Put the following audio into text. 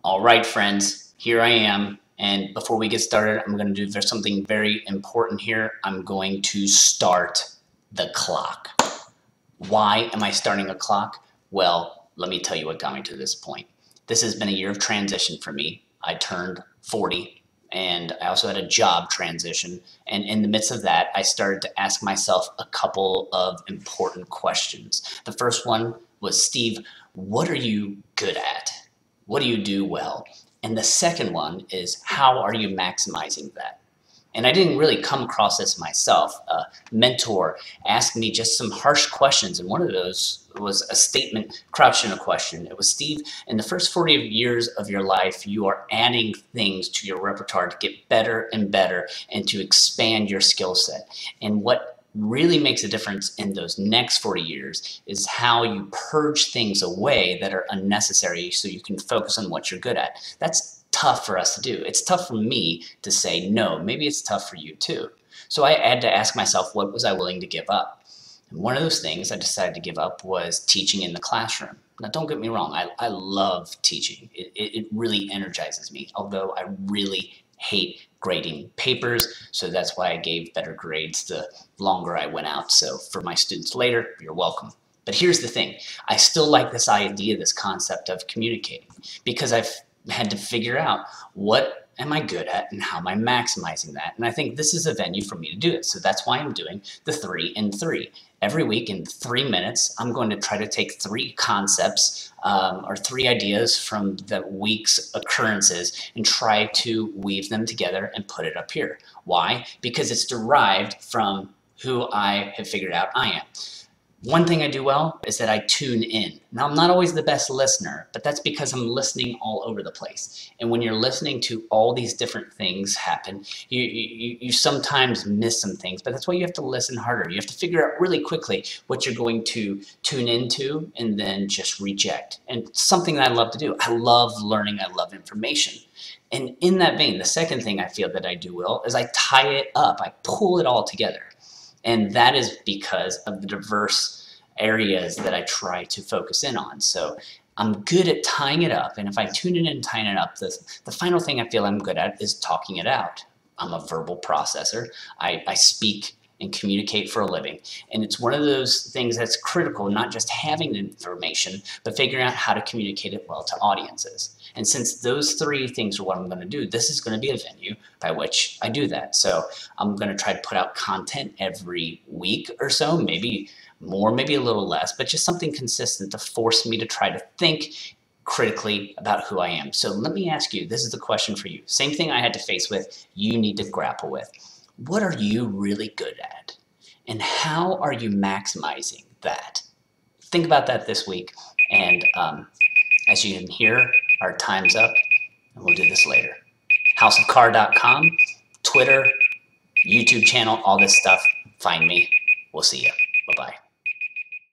All right, friends, here I am. And before we get started, I'm going to do something very important here. I'm going to start the clock. Why am I starting a clock? Well, let me tell you what got me to this point. This has been a year of transition for me. I turned 40 and I also had a job transition. And in the midst of that, I started to ask myself a couple of important questions. The first one was, Steve, what are you good at? What do you do well? And the second one is, how are you maximizing that? And I didn't really come across this myself. A mentor asked me just some harsh questions, and one of those was a statement crouched in a question. It was, Steve, in the first 40 years of your life, you are adding things to your repertoire to get better and better and to expand your skill set. And what really makes a difference in those next 40 years is how you purge things away that are unnecessary so you can focus on what you're good at. That's tough for us to do. It's tough for me to say no. Maybe it's tough for you too. So I had to ask myself, what was I willing to give up? And one of those things I decided to give up was teaching in the classroom. Now, don't get me wrong. I love teaching. It really energizes me, although I really hate grading papers, so that's why I gave better grades the longer I went out. So for my students later, you're welcome. But here's the thing. I still like this idea, this concept of communicating, because I've had to figure out what am I good at and how am I maximizing that. And I think this is a venue for me to do it. So that's why I'm doing the 3 in 3. Every week in 3 minutes, I'm going to try to take 3 concepts or 3 ideas from the week's occurrences and try to weave them together and put it up here. Why? Because it's derived from who I have figured out I am. One thing I do well is that I tune in. Now, I'm not always the best listener, but that's because I'm listening all over the place. And when you're listening to all these different things happen, you sometimes miss some things, but that's why you have to listen harder. You have to figure out really quickly what you're going to tune into and then just reject. And something that I love to do. I love learning. I love information. And in that vein, the second thing I feel that I do well is I tie it up. I pull it all together. And that is because of the diverse areas that I try to focus in on. So I'm good at tying it up. And if I tune in and tying it up, the final thing I feel I'm good at is talking it out. I'm a verbal processor. I speak and communicate for a living. And it's one of those things that's critical, not just having the information, but figuring out how to communicate it well to audiences. And since those 3 things are what I'm going to do, this is going to be a venue by which I do that. So I'm going to try to put out content every week or so, maybe more, maybe a little less, but just something consistent to force me to try to think critically about who I am. So let me ask you, this is the question for you. Same thing I had to face with, you need to grapple with. What are you really good at? And how are you maximizing that? Think about that this week. And as you can hear, our time's up, and we'll do this later. houseofcar.com, Twitter, YouTube channel, all this stuff. Find me. We'll see you.